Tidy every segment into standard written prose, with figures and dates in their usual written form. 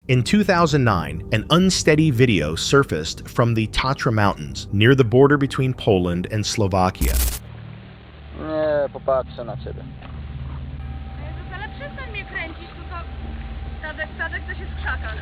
In 2009, an unsteady video surfaced from the Tatra Mountains, near the border between Poland and Slovakia. Nie, popatrzę na ciebie. Jezus, ale przestań mnie kręcić, tu to... Tadek coś jest w krzakach.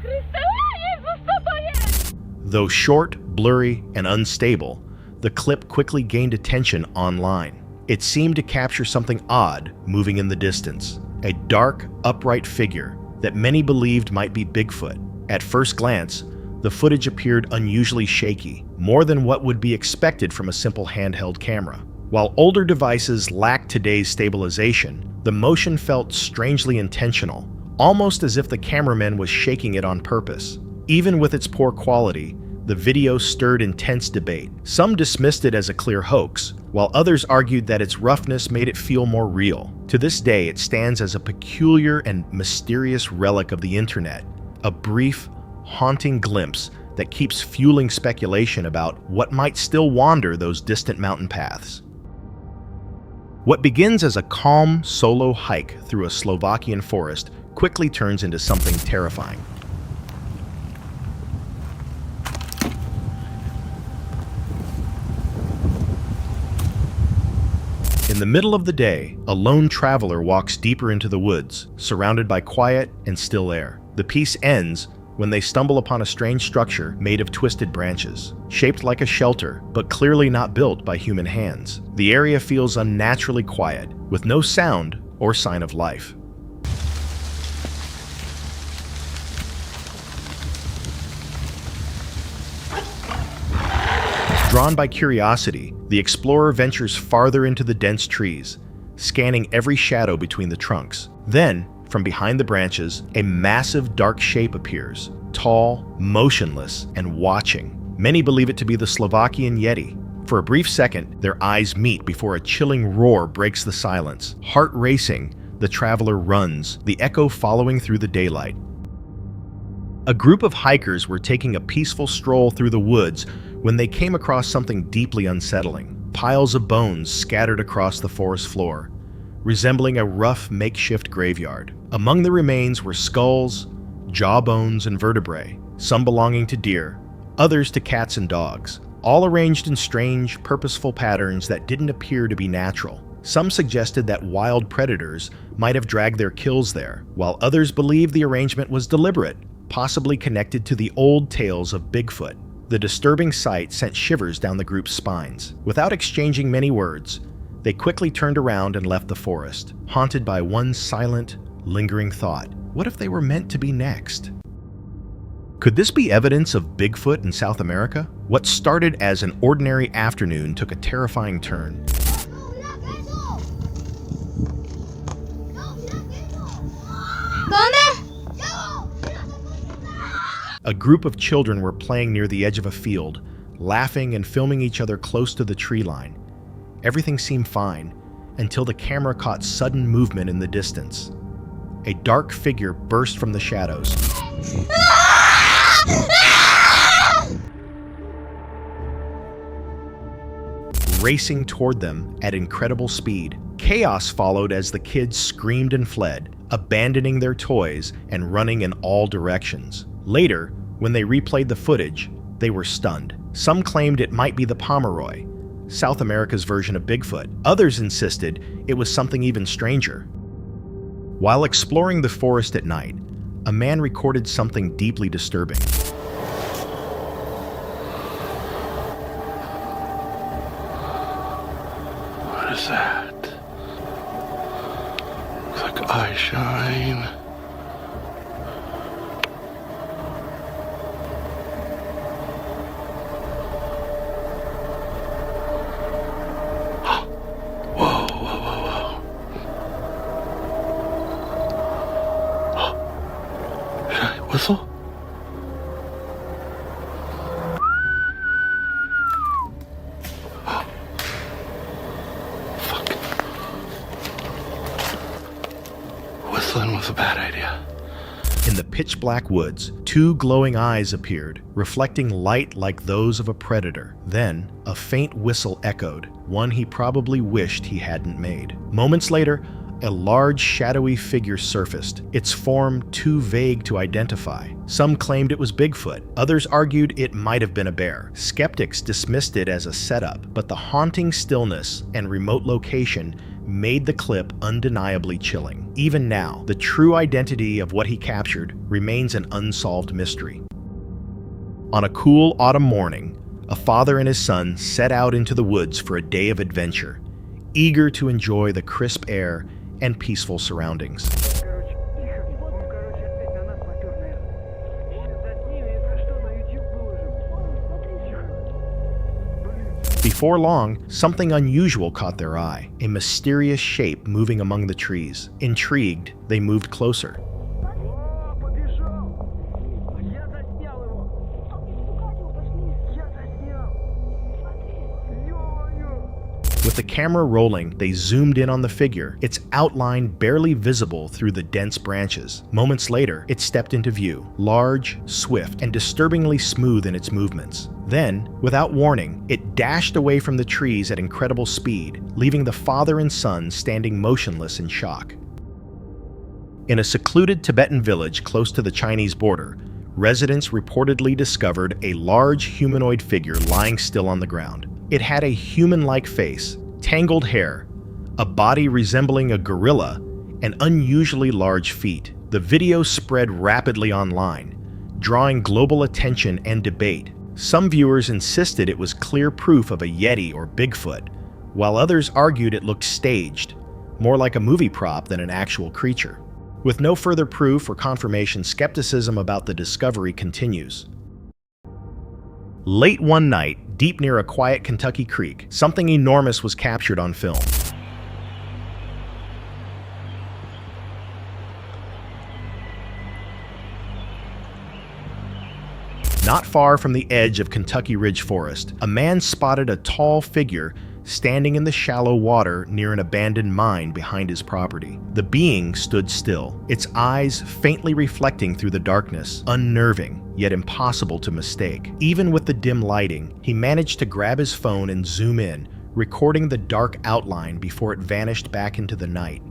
Chryste, Jezus, co to jest? Though short, blurry, and unstable, the clip quickly gained attention online. It seemed to capture something odd moving in the distance, a dark, upright figure that many believed might be Bigfoot. At first glance, the footage appeared unusually shaky, more than what would be expected from a simple handheld camera. While older devices lacked today's stabilization, the motion felt strangely intentional, almost as if the cameraman was shaking it on purpose. Even with its poor quality, the video stirred intense debate. Some dismissed it as a clear hoax, while others argued that its roughness made it feel more real. To this day, it stands as a peculiar and mysterious relic of the internet, a brief, haunting glimpse that keeps fueling speculation about what might still wander those distant mountain paths. What begins as a calm, solo hike through a Slovakian forest quickly turns into something terrifying. In the middle of the day, a lone traveler walks deeper into the woods, surrounded by quiet and still air. The piece ends when they stumble upon a strange structure made of twisted branches, shaped like a shelter, but clearly not built by human hands. The area feels unnaturally quiet, with no sound or sign of life. Drawn by curiosity, the explorer ventures farther into the dense trees, scanning every shadow between the trunks. Then, from behind the branches, a massive dark shape appears, tall, motionless, and watching. Many believe it to be the Slovakian Yeti. For a brief second, their eyes meet before a chilling roar breaks the silence. Heart racing, the traveler runs, the echo following through the daylight. A group of hikers were taking a peaceful stroll through the woods when they came across something deeply unsettling. Piles of bones scattered across the forest floor, resembling a rough makeshift graveyard. Among the remains were skulls, jawbones, and vertebrae, some belonging to deer, others to cats and dogs, all arranged in strange, purposeful patterns that didn't appear to be natural. Some suggested that wild predators might have dragged their kills there, while others believed the arrangement was deliberate, possibly connected to the old tales of Bigfoot. The disturbing sight sent shivers down the group's spines. Without exchanging many words, they quickly turned around and left the forest, haunted by one silent, lingering thought. What if they were meant to be next? Could this be evidence of Bigfoot in South America? What started as an ordinary afternoon took a terrifying turn. A group of children were playing near the edge of a field, laughing and filming each other close to the tree line. Everything seemed fine, until the camera caught sudden movement in the distance. A dark figure burst from the shadows. Racing toward them at incredible speed. Chaos followed as the kids screamed and fled, abandoning their toys and running in all directions. Later, when they replayed the footage, they were stunned. Some claimed it might be the Pomeroy, South America's version of Bigfoot. Others insisted it was something even stranger. While exploring the forest at night, a man recorded something deeply disturbing. What is that? Looks like eye shine. Whistle? Oh. Fuck. Whistling was a bad idea. In the pitch-black woods, two glowing eyes appeared, reflecting light like those of a predator. Then, a faint whistle echoed, one he probably wished he hadn't made. Moments later, a large shadowy figure surfaced, its form too vague to identify. Some claimed it was Bigfoot, others argued it might have been a bear. Skeptics dismissed it as a setup, but the haunting stillness and remote location made the clip undeniably chilling. Even now, the true identity of what he captured remains an unsolved mystery. On a cool autumn morning, a father and his son set out into the woods for a day of adventure, eager to enjoy the crisp air and peaceful surroundings. Before long, something unusual caught their eye, a mysterious shape moving among the trees. Intrigued, they moved closer. With the camera rolling, they zoomed in on the figure, its outline barely visible through the dense branches. Moments later, it stepped into view, large, swift, and disturbingly smooth in its movements. Then, without warning, it dashed away from the trees at incredible speed, leaving the father and son standing motionless in shock. In a secluded Tibetan village close to the Chinese border, residents reportedly discovered a large humanoid figure lying still on the ground. It had a human-like face, tangled hair, a body resembling a gorilla, and unusually large feet. The video spread rapidly online, drawing global attention and debate. Some viewers insisted it was clear proof of a Yeti or Bigfoot, while others argued it looked staged, more like a movie prop than an actual creature. With no further proof or confirmation, skepticism about the discovery continues. Late one night, deep near a quiet Kentucky creek, something enormous was captured on film. Not far from the edge of Kentucky Ridge Forest, a man spotted a tall figure standing in the shallow water near an abandoned mine behind his property. The being stood still, its eyes faintly reflecting through the darkness, unnerving, yet impossible to mistake. Even with the dim lighting, he managed to grab his phone and zoom in, recording the dark outline before it vanished back into the night.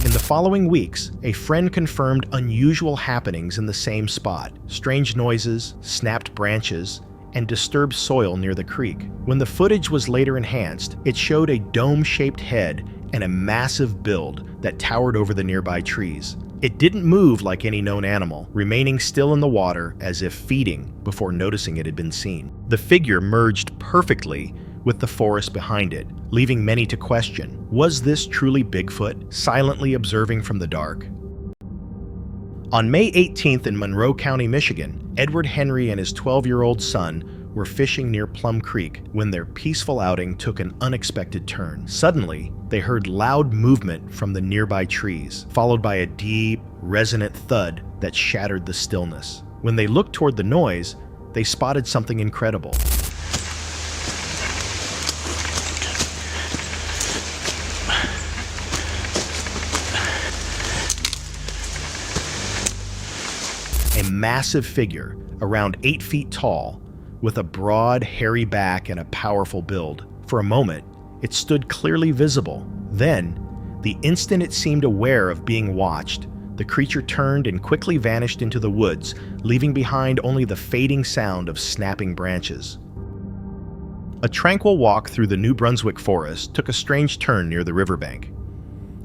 In the following weeks, a friend confirmed unusual happenings in the same spot: strange noises, snapped branches, and disturbed soil near the creek. When the footage was later enhanced, it showed a dome-shaped head and a massive build that towered over the nearby trees. It didn't move like any known animal, remaining still in the water as if feeding before noticing it had been seen. The figure merged perfectly with the forest behind it, leaving many to question, was this truly Bigfoot, silently observing from the dark? On May 18th in Monroe County, Michigan, Edward Henry and his 12-year-old son were fishing near Plum Creek when their peaceful outing took an unexpected turn. Suddenly, they heard loud movement from the nearby trees, followed by a deep, resonant thud that shattered the stillness. When they looked toward the noise, they spotted something incredible. A massive figure, around 8 feet tall, with a broad, hairy back and a powerful build. For a moment, it stood clearly visible. Then, the instant it seemed aware of being watched, the creature turned and quickly vanished into the woods, leaving behind only the fading sound of snapping branches. A tranquil walk through the New Brunswick forest took a strange turn near the riverbank.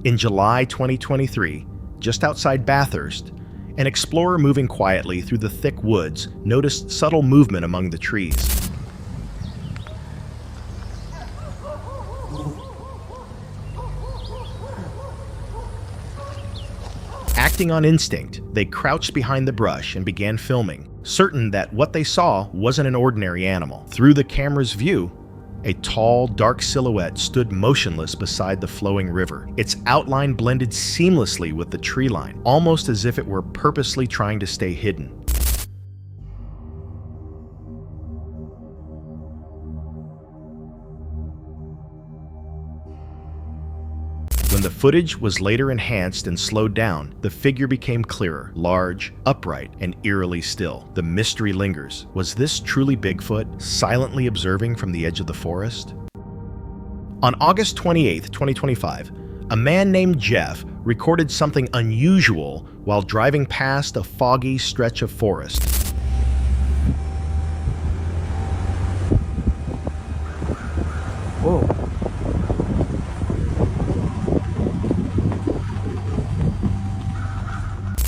In July 2023, just outside Bathurst, an explorer moving quietly through the thick woods noticed subtle movement among the trees. Acting on instinct, they crouched behind the brush and began filming, certain that what they saw wasn't an ordinary animal. Through the camera's view, a tall, dark silhouette stood motionless beside the flowing river. Its outline blended seamlessly with the tree line, almost as if it were purposely trying to stay hidden. When the footage was later enhanced and slowed down, the figure became clearer, large, upright, and eerily still. The mystery lingers. Was this truly Bigfoot, silently observing from the edge of the forest? On August 28, 2025, a man named Jeff recorded something unusual while driving past a foggy stretch of forest. Whoa.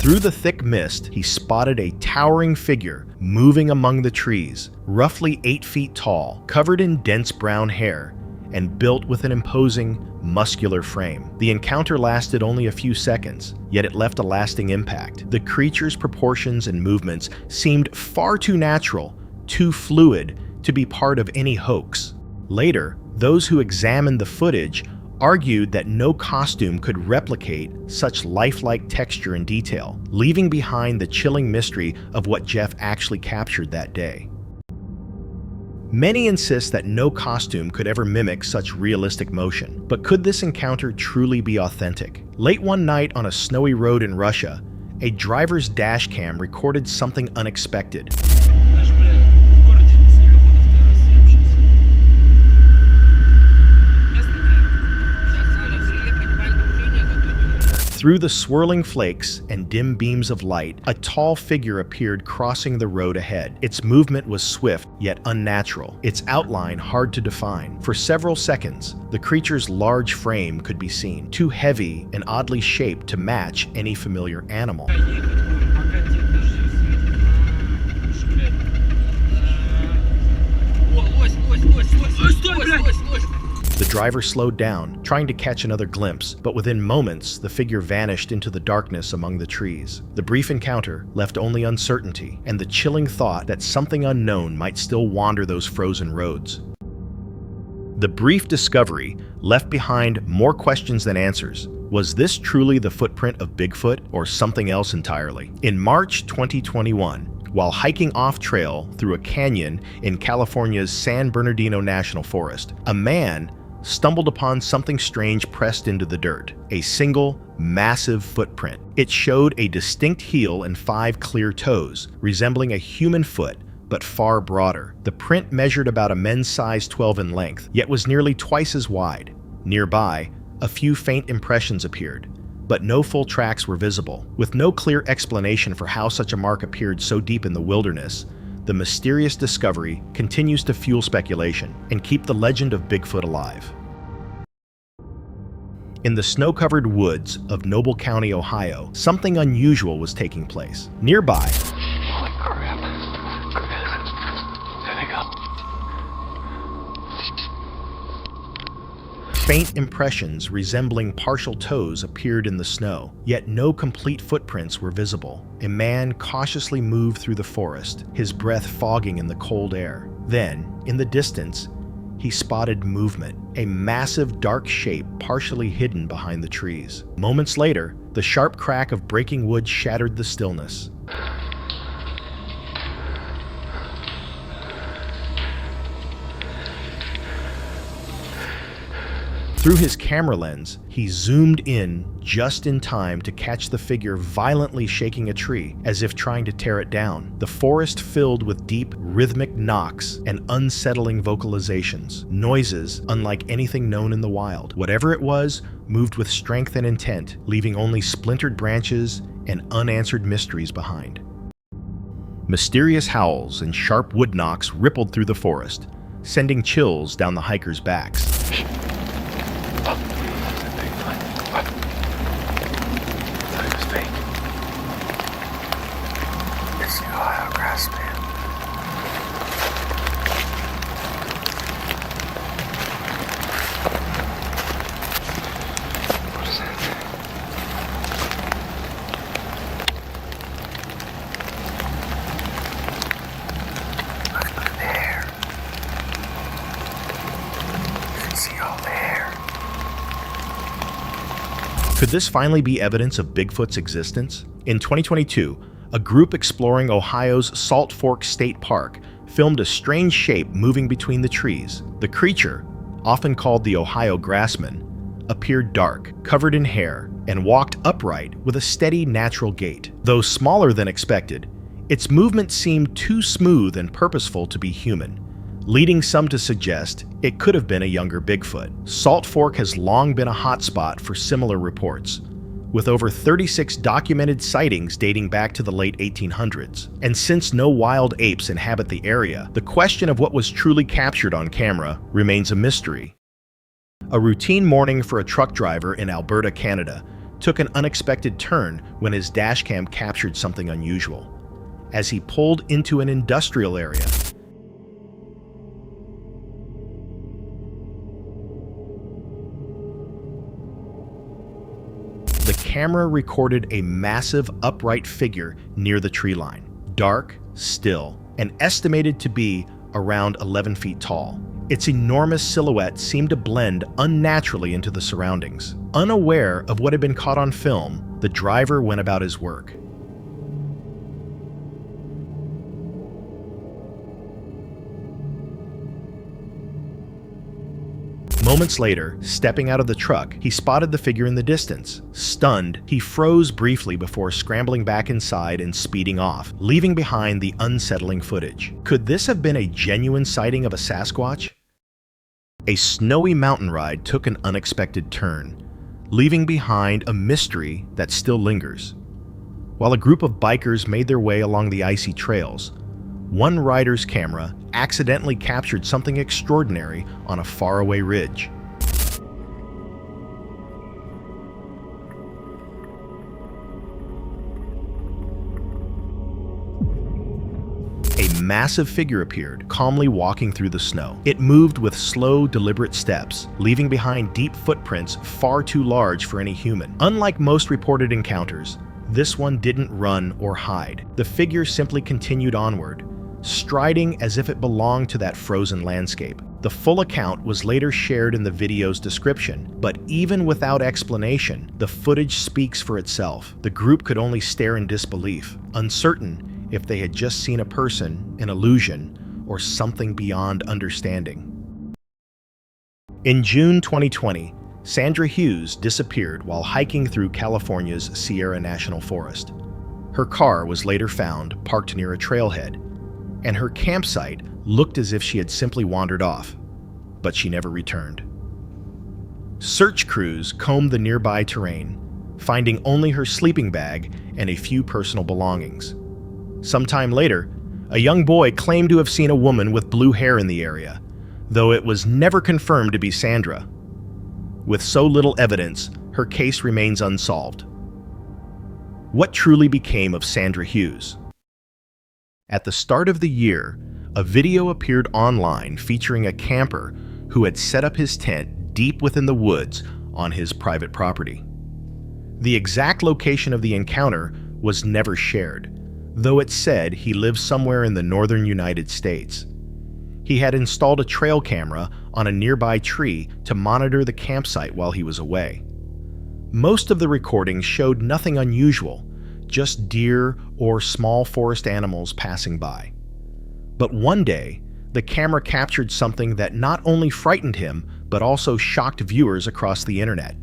Through the thick mist, he spotted a towering figure moving among the trees, roughly 8 feet tall, covered in dense brown hair, and built with an imposing, muscular frame. The encounter lasted only a few seconds, yet it left a lasting impact. The creature's proportions and movements seemed far too natural, too fluid, to be part of any hoax. Later, those who examined the footage argued that no costume could replicate such lifelike texture and detail, leaving behind the chilling mystery of what Jeff actually captured that day. Many insist that no costume could ever mimic such realistic motion, but could this encounter truly be authentic? Late one night on a snowy road in Russia, a driver's dash cam recorded something unexpected. Through the swirling flakes and dim beams of light, a tall figure appeared crossing the road ahead. Its movement was swift, yet unnatural, its outline hard to define. For several seconds, the creature's large frame could be seen, too heavy and oddly shaped to match any familiar animal. The driver slowed down, trying to catch another glimpse, but within moments, the figure vanished into the darkness among the trees. The brief encounter left only uncertainty and the chilling thought that something unknown might still wander those frozen roads. The brief discovery left behind more questions than answers. Was this truly the footprint of Bigfoot or something else entirely? In March 2021, while hiking off-trail through a canyon in California's San Bernardino National Forest, a man stumbled upon something strange pressed into the dirt. A single, massive footprint. It showed a distinct heel and 5 clear toes, resembling a human foot, but far broader. The print measured about a men's size 12 in length, yet was nearly twice as wide. Nearby, a few faint impressions appeared, but no full tracks were visible. With no clear explanation for how such a mark appeared so deep in the wilderness, the mysterious discovery continues to fuel speculation and keep the legend of Bigfoot alive. In the snow-covered woods of Noble County, Ohio, something unusual was taking place. Nearby, Holy crap. There they go. faint impressions resembling partial toes appeared in the snow, yet no complete footprints were visible. A man cautiously moved through the forest, his breath fogging in the cold air. Then, in the distance, he spotted movement, a massive dark shape partially hidden behind the trees. Moments later, the sharp crack of breaking wood shattered the stillness. Through his camera lens, he zoomed in just in time to catch the figure violently shaking a tree, as if trying to tear it down. The forest filled with deep, rhythmic knocks and unsettling vocalizations, noises unlike anything known in the wild. Whatever it was, moved with strength and intent, leaving only splintered branches and unanswered mysteries behind. Mysterious howls and sharp wood knocks rippled through the forest, sending chills down the hikers' backs. Grassman. What is that? Look there. You can see all the hair. Could this finally be evidence of Bigfoot's existence? In 2022, a group exploring Ohio's Salt Fork State Park filmed a strange shape moving between the trees. The creature, often called the Ohio Grassman, appeared dark, covered in hair, and walked upright with a steady, natural gait. Though smaller than expected, its movement seemed too smooth and purposeful to be human, leading some to suggest it could have been a younger Bigfoot. Salt Fork has long been a hotspot for similar reports, with over 36 documented sightings dating back to the late 1800s. And since no wild apes inhabit the area, the question of what was truly captured on camera remains a mystery. A routine morning for a truck driver in Alberta, Canada, took an unexpected turn when his dashcam captured something unusual. As he pulled into an industrial area, the camera recorded a massive upright figure near the tree line, dark, still, and estimated to be around 11 feet tall. Its enormous silhouette seemed to blend unnaturally into the surroundings. Unaware of what had been caught on film, the driver went about his work. Moments later, stepping out of the truck, he spotted the figure in the distance. Stunned, he froze briefly before scrambling back inside and speeding off, leaving behind the unsettling footage. Could this have been a genuine sighting of a Sasquatch? A snowy mountain ride took an unexpected turn, leaving behind a mystery that still lingers. While a group of bikers made their way along the icy trails, one rider's camera accidentally captured something extraordinary on a faraway ridge. A massive figure appeared, calmly walking through the snow. It moved with slow, deliberate steps, leaving behind deep footprints far too large for any human. Unlike most reported encounters, this one didn't run or hide. The figure simply continued onward, striding as if it belonged to that frozen landscape. The full account was later shared in the video's description, but even without explanation, the footage speaks for itself. The group could only stare in disbelief, uncertain if they had just seen a person, an illusion, or something beyond understanding. In June 2020, Sandra Hughes disappeared while hiking through California's Sierra National Forest. Her car was later found parked near a trailhead, and her campsite looked as if she had simply wandered off, but she never returned. Search crews combed the nearby terrain, finding only her sleeping bag and a few personal belongings. Sometime later, a young boy claimed to have seen a woman with blue hair in the area, though it was never confirmed to be Sandra. With so little evidence, her case remains unsolved. What truly became of Sandra Hughes? At the start of the year, a video appeared online featuring a camper who had set up his tent deep within the woods on his private property. The exact location of the encounter was never shared, though it said he lived somewhere in the northern United States. He had installed a trail camera on a nearby tree to monitor the campsite while he was away. Most of the recordings showed nothing unusual, just deer or small forest animals passing by. But one day, the camera captured something that not only frightened him, but also shocked viewers across the internet.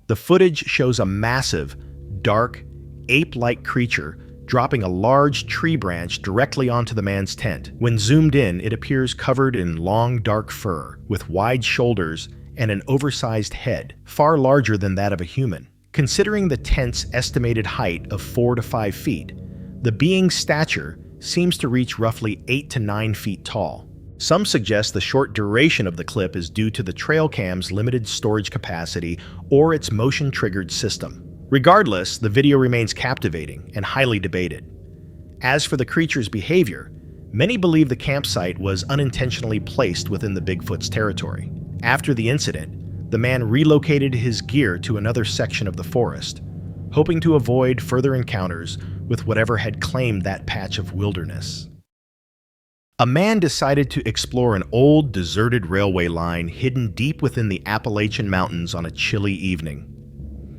The footage shows a massive, dark, ape-like creature dropping a large tree branch directly onto the man's tent. When zoomed in, it appears covered in long, dark fur, with wide shoulders and an oversized head, far larger than that of a human. Considering the tent's estimated height of 4 to 5 feet, the being's stature seems to reach roughly 8 to 9 feet tall. Some suggest the short duration of the clip is due to the trail cam's limited storage capacity or its motion-triggered system. Regardless, the video remains captivating and highly debated. As for the creature's behavior, many believe the campsite was unintentionally placed within the Bigfoot's territory. After the incident, the man relocated his gear to another section of the forest, hoping to avoid further encounters with whatever had claimed that patch of wilderness. A man decided to explore an old, deserted railway line hidden deep within the Appalachian Mountains on a chilly evening.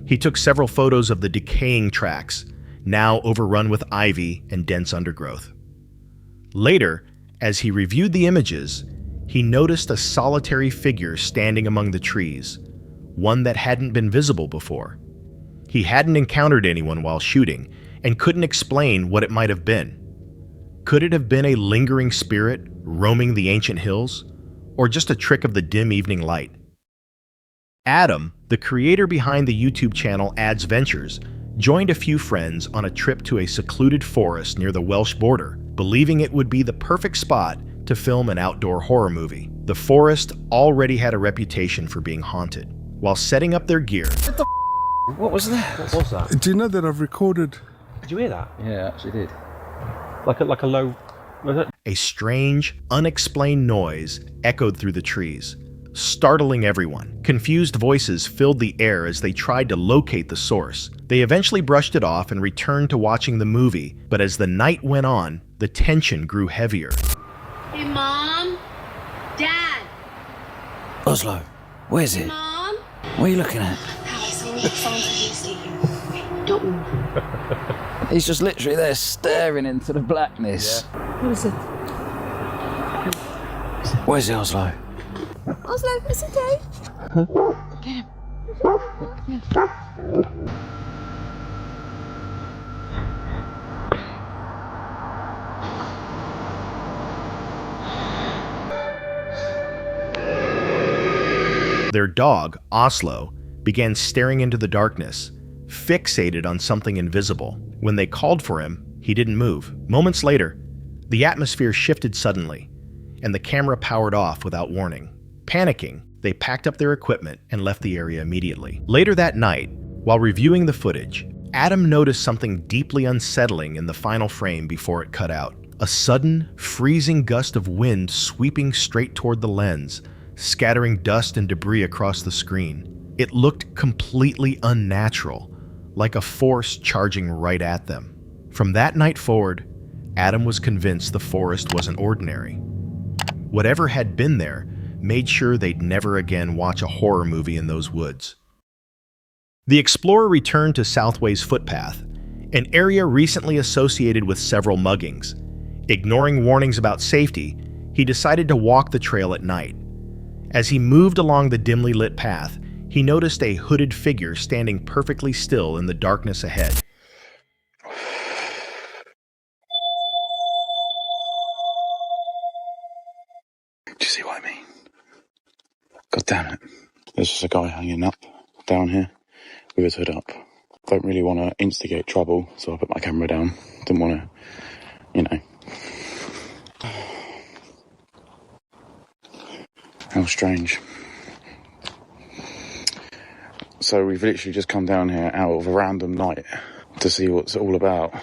He took several photos of the decaying tracks, now overrun with ivy and dense undergrowth. Later, as he reviewed the images, he noticed a solitary figure standing among the trees, one that hadn't been visible before. He hadn't encountered anyone while shooting and couldn't explain what it might have been. Could it have been a lingering spirit roaming the ancient hills, or just a trick of the dim evening light? Adam, the creator behind the YouTube channel Ad's Ventures, joined a few friends on a trip to a secluded forest near the Welsh border, believing it would be the perfect spot to film an outdoor horror movie. The forest already had a reputation for being haunted. While setting up their gear, What was that? What was that? Do you know that I've recorded? Did you hear that? Yeah, I actually did. Like a low... Was it? a strange, unexplained noise echoed through the trees, startling everyone. Confused voices filled the air as they tried to locate the source. They eventually brushed it off and returned to watching the movie, but as the night went on, the tension grew heavier. Hey, Mom? Dad? Oslo, where's it? Mom? What are you looking at? Someone put phones on you, stay here. Don't move. He's just literally there staring into the blackness. What is it? Where's the Oslo? Oslo, is it Dave? Their dog, Oslo, began staring into the darkness, fixated on something invisible. When they called for him, he didn't move. Moments later, the atmosphere shifted suddenly, and the camera powered off without warning. Panicking, they packed up their equipment and left the area immediately. Later that night, while reviewing the footage, Adam noticed something deeply unsettling in the final frame before it cut out. A sudden, freezing gust of wind sweeping straight toward the lens, scattering dust and debris across the screen. It looked completely unnatural, like a force charging right at them. From that night forward, Adam was convinced the forest wasn't ordinary. Whatever had been there made sure they'd never again watch a horror movie in those woods. The explorer returned to Southway's footpath, an area recently associated with several muggings. Ignoring warnings about safety, he decided to walk the trail at night. As he moved along the dimly lit path, he noticed a hooded figure standing perfectly still in the darkness ahead. Do you see what I mean? God damn it. There's just a guy hanging up down here with his hood up. Don't really want to instigate trouble, so I put my camera down. Didn't want to, you know. How strange. So we've literally just come down here out of a random night to see what's it all about.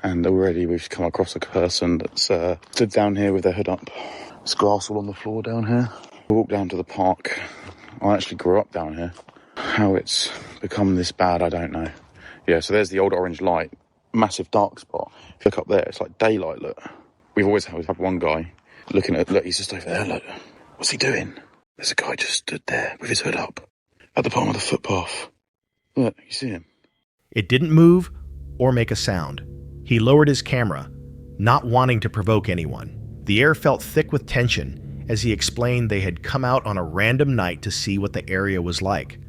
And already we've come across a person that's stood down here with their hood up. There's glass all on the floor down here. We walked down to the park. I actually grew up down here. How it's become this bad, I don't know. Yeah, so there's the old orange light. Massive dark spot. If you look up there, it's like daylight, look. We've always had one guy looking at, look, he's just over there, look. What's he doing? There's a guy just stood there with his hood up at the bottom of the footpath. Look, you see him? It didn't move or make a sound. He lowered his camera, not wanting to provoke anyone. The air felt thick with tension as he explained they had come out on a random night to see what the area was like,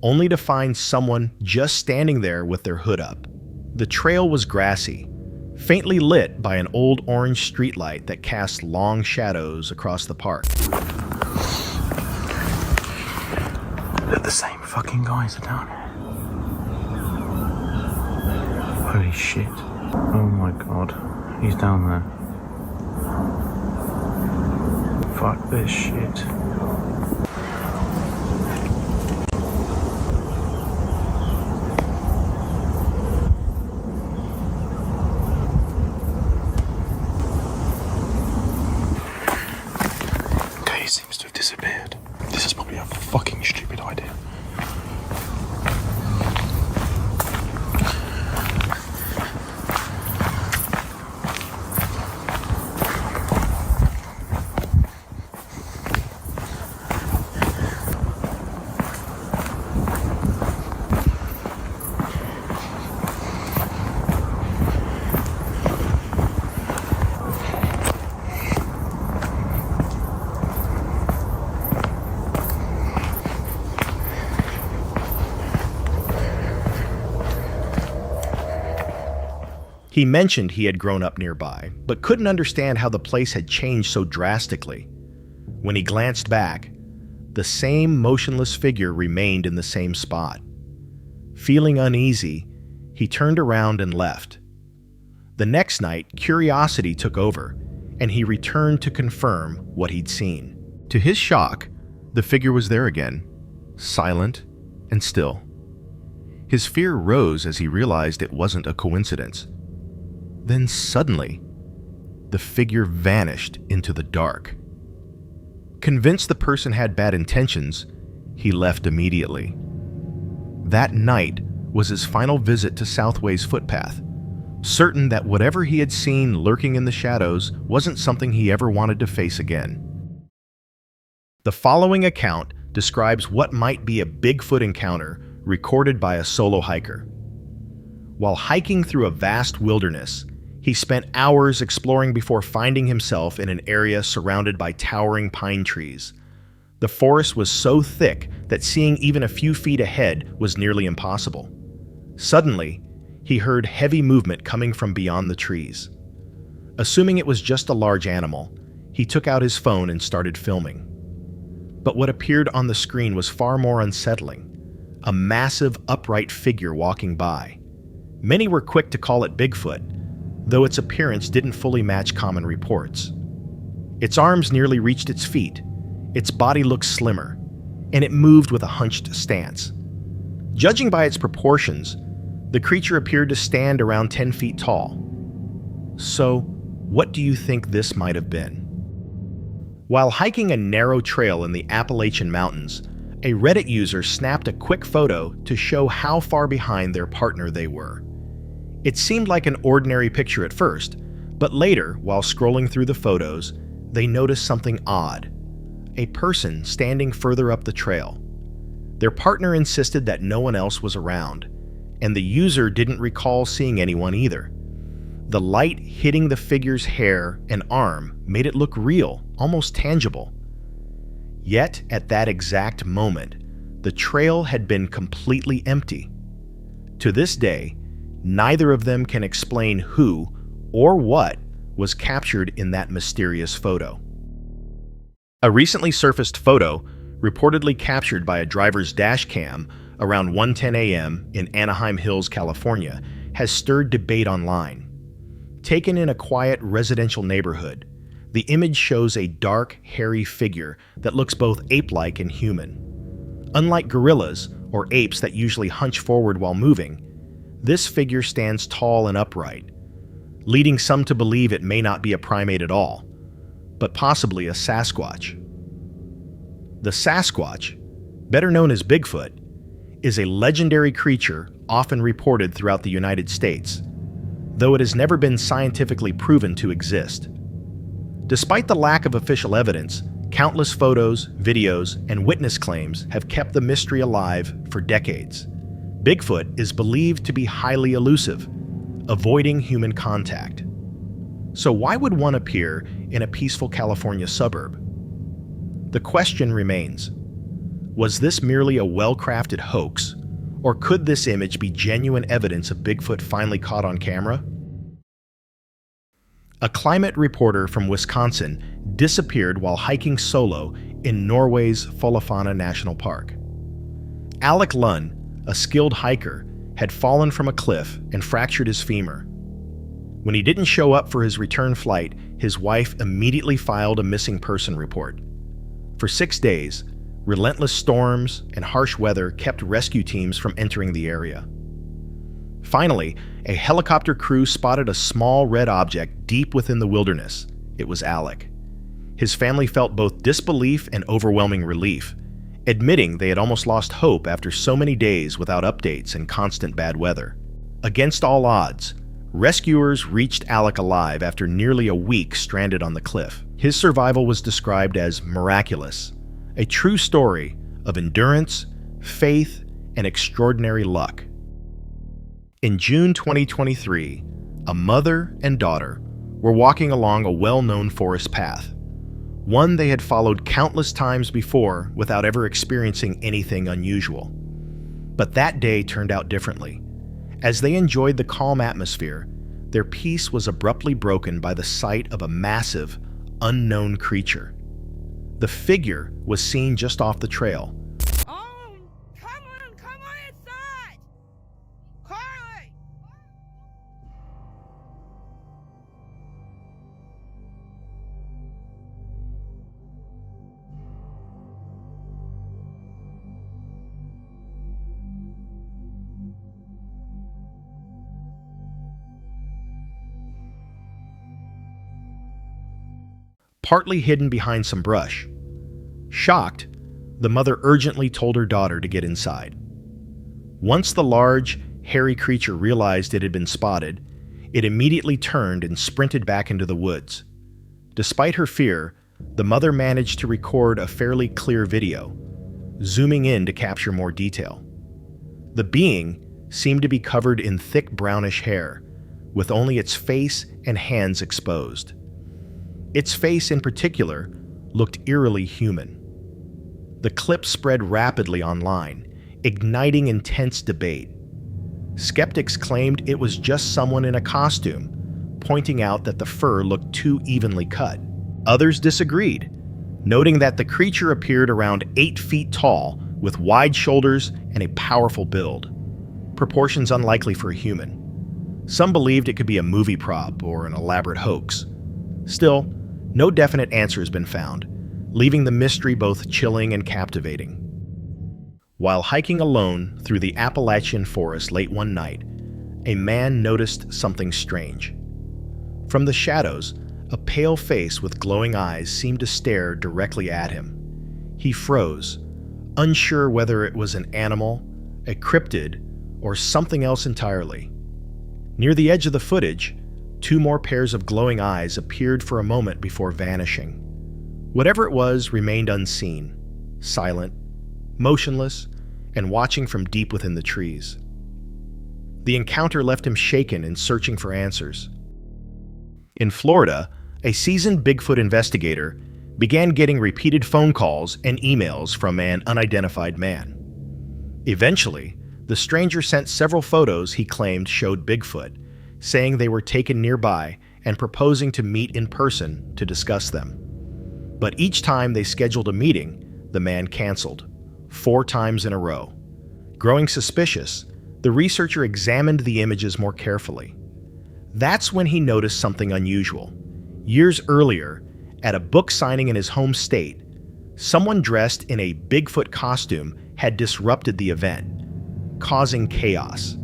only to find someone just standing there with their hood up. The trail was grassy, faintly lit by an old orange streetlight that cast long shadows across the park. They're the same fucking guys are down here. Holy shit. Oh my god. He's down there. Fuck this shit. Okay, he seems to have disappeared. This is probably a fucking stupid idea. He mentioned he had grown up nearby, but couldn't understand how the place had changed so drastically. When he glanced back, the same motionless figure remained in the same spot. Feeling uneasy, he turned around and left. The next night, curiosity took over, and he returned to confirm what he'd seen. To his shock, the figure was there again, silent and still. His fear rose as he realized it wasn't a coincidence. Then suddenly, the figure vanished into the dark. Convinced the person had bad intentions, he left immediately. That night was his final visit to Southway's footpath, certain that whatever he had seen lurking in the shadows wasn't something he ever wanted to face again. The following account describes what might be a Bigfoot encounter recorded by a solo hiker. While hiking through a vast wilderness, he spent hours exploring before finding himself in an area surrounded by towering pine trees. The forest was so thick that seeing even a few feet ahead was nearly impossible. Suddenly, he heard heavy movement coming from beyond the trees. Assuming it was just a large animal, he took out his phone and started filming. But what appeared on the screen was far more unsettling. A massive, upright figure walking by. Many were quick to call it Bigfoot, though its appearance didn't fully match common reports. Its arms nearly reached its feet, its body looked slimmer, and it moved with a hunched stance. Judging by its proportions, the creature appeared to stand around 10 feet tall. So, what do you think this might have been? While hiking a narrow trail in the Appalachian Mountains, a Reddit user snapped a quick photo to show how far behind their partner they were. It seemed like an ordinary picture at first, but later, while scrolling through the photos, they noticed something odd. A person standing further up the trail. Their partner insisted that no one else was around, and the user didn't recall seeing anyone either. The light hitting the figure's hair and arm made it look real, almost tangible. Yet, at that exact moment, the trail had been completely empty. To this day, neither of them can explain who or what was captured in that mysterious photo. A recently surfaced photo, reportedly captured by a driver's dash cam around 1:10 a.m. in Anaheim Hills, California, has stirred debate online. Taken in a quiet residential neighborhood, the image shows a dark, hairy figure that looks both ape-like and human. Unlike gorillas or apes that usually hunch forward while moving, this figure stands tall and upright, leading some to believe it may not be a primate at all, but possibly a Sasquatch. The Sasquatch, better known as Bigfoot, is a legendary creature often reported throughout the United States, though it has never been scientifically proven to exist. Despite the lack of official evidence, countless photos, videos, and witness claims have kept the mystery alive for decades. Bigfoot is believed to be highly elusive, avoiding human contact. So why would one appear in a peaceful California suburb? The question remains, was this merely a well-crafted hoax, or could this image be genuine evidence of Bigfoot finally caught on camera? A climate reporter from Wisconsin disappeared while hiking solo in Norway's Follafana National Park. Alec Lund, a skilled hiker, had fallen from a cliff and fractured his femur. When he didn't show up for his return flight, his wife immediately filed a missing person report. For 6 days, relentless storms and harsh weather kept rescue teams from entering the area. Finally, a helicopter crew spotted a small red object deep within the wilderness. It was Alec. His family felt both disbelief and overwhelming relief, admitting they had almost lost hope after so many days without updates and constant bad weather. Against all odds, rescuers reached Alec alive after nearly a week stranded on the cliff. His survival was described as miraculous, a true story of endurance, faith, and extraordinary luck. In June 2023, a mother and daughter were walking along a well-known forest path, one they had followed countless times before without ever experiencing anything unusual. But that day turned out differently. As they enjoyed the calm atmosphere, their peace was abruptly broken by the sight of a massive, unknown creature. The figure was seen just off the trail. Oh, come on inside! Carly! Partly hidden behind some brush. Shocked, the mother urgently told her daughter to get inside. Once the large, hairy creature realized it had been spotted, it immediately turned and sprinted back into the woods. Despite her fear, the mother managed to record a fairly clear video, zooming in to capture more detail. The being seemed to be covered in thick brownish hair, with only its face and hands exposed. Its face in particular looked eerily human. The clip spread rapidly online, igniting intense debate. Skeptics claimed it was just someone in a costume, pointing out that the fur looked too evenly cut. Others disagreed, noting that the creature appeared around 8 feet tall with wide shoulders and a powerful build, proportions unlikely for a human. Some believed it could be a movie prop or an elaborate hoax. Still, no definite answer has been found, leaving the mystery both chilling and captivating. While hiking alone through the Appalachian forest late one night, a man noticed something strange. From the shadows, a pale face with glowing eyes seemed to stare directly at him. He froze, unsure whether it was an animal, a cryptid, or something else entirely. Near the edge of the footage, 2 more pairs of glowing eyes appeared for a moment before vanishing. Whatever it was remained unseen, silent, motionless, and watching from deep within the trees. The encounter left him shaken and searching for answers. In Florida, a seasoned Bigfoot investigator began getting repeated phone calls and emails from an unidentified man. Eventually, the stranger sent several photos he claimed showed Bigfoot, saying they were taken nearby and proposing to meet in person to discuss them. But each time they scheduled a meeting, the man canceled, 4 times in a row. Growing suspicious, the researcher examined the images more carefully. That's when he noticed something unusual. Years earlier, at a book signing in his home state, someone dressed in a Bigfoot costume had disrupted the event, causing chaos.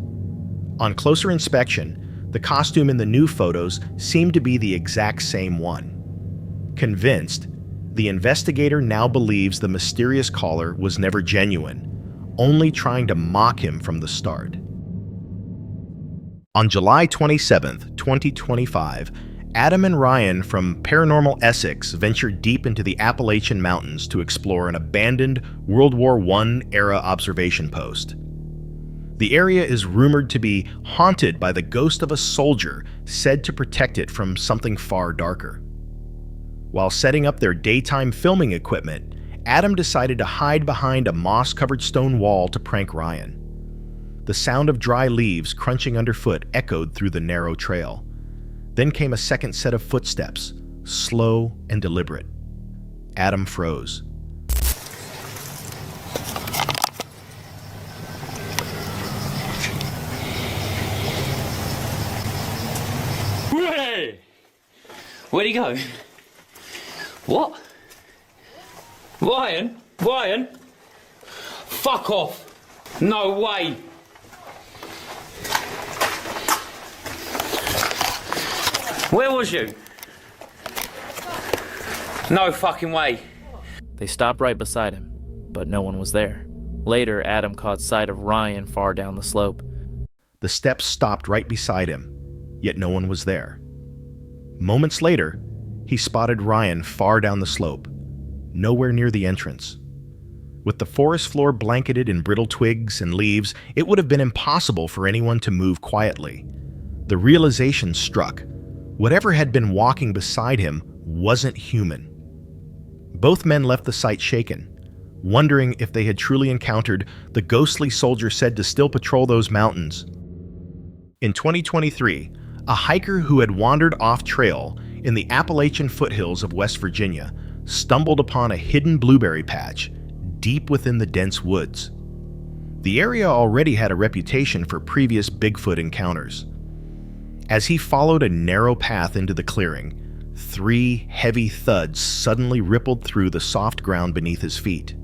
On closer inspection, the costume in the new photos seemed to be the exact same one. Convinced, the investigator now believes the mysterious caller was never genuine, only trying to mock him from the start. On July 27, 2025, Adam and Ryan from Paranormal Essex ventured deep into the Appalachian Mountains to explore an abandoned World War I-era observation post. The area is rumored to be haunted by the ghost of a soldier said to protect it from something far darker. While setting up their daytime filming equipment, Adam decided to hide behind a moss-covered stone wall to prank Ryan. The sound of dry leaves crunching underfoot echoed through the narrow trail. Then came a second set of footsteps, slow and deliberate. Adam froze. Hey! Where'd he go? What? Ryan? Ryan? Fuck off! No way! Where was you? No fucking way. They stopped right beside him, but no one was there. Later, Adam caught sight of Ryan far down the slope. The steps stopped right beside him, yet no one was there. Moments later, he spotted Ryan far down the slope, nowhere near the entrance. With the forest floor blanketed in brittle twigs and leaves, it would have been impossible for anyone to move quietly. The realization struck. Whatever had been walking beside him wasn't human. Both men left the site shaken, wondering if they had truly encountered the ghostly soldier said to still patrol those mountains. In 2023, A hiker who had wandered off trail in the Appalachian foothills of West Virginia stumbled upon a hidden blueberry patch deep within the dense woods. The area already had a reputation for previous Bigfoot encounters. As he followed a narrow path into the clearing, 3 heavy thuds suddenly rippled through the soft ground beneath his feet.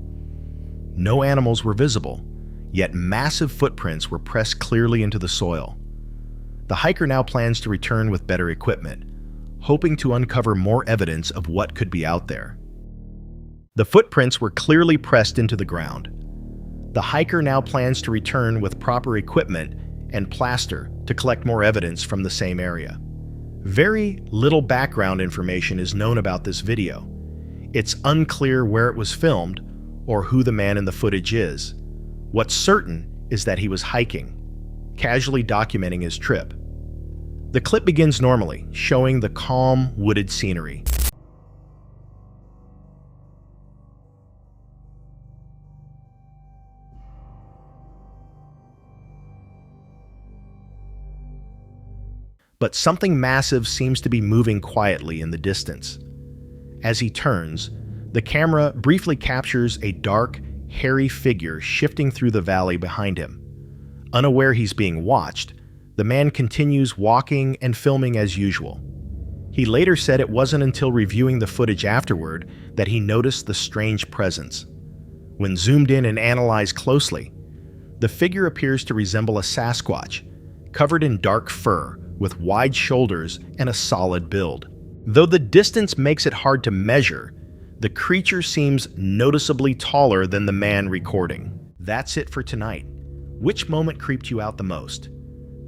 No animals were visible, yet massive footprints were pressed clearly into the soil. The hiker now plans to return with better equipment, hoping to uncover more evidence of what could be out there. The footprints were clearly pressed into the ground. The hiker now plans to return with proper equipment and plaster to collect more evidence from the same area. Very little background information is known about this video. It's unclear where it was filmed or who the man in the footage is. What's certain is that he was hiking, casually documenting his trip. The clip begins normally, showing the calm, wooded scenery. But something massive seems to be moving quietly in the distance. As he turns, the camera briefly captures a dark, hairy figure shifting through the valley behind him. Unaware he's being watched, the man continues walking and filming as usual. He later said it wasn't until reviewing the footage afterward that he noticed the strange presence. When zoomed in and analyzed closely, the figure appears to resemble a Sasquatch, covered in dark fur, with wide shoulders and a solid build. Though the distance makes it hard to measure, the creature seems noticeably taller than the man recording. That's it for tonight. Which moment creeped you out the most?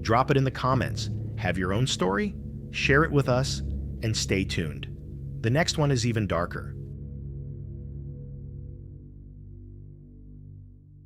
Drop it in the comments. Have your own story? Share it with us, and stay tuned. The next one is even darker.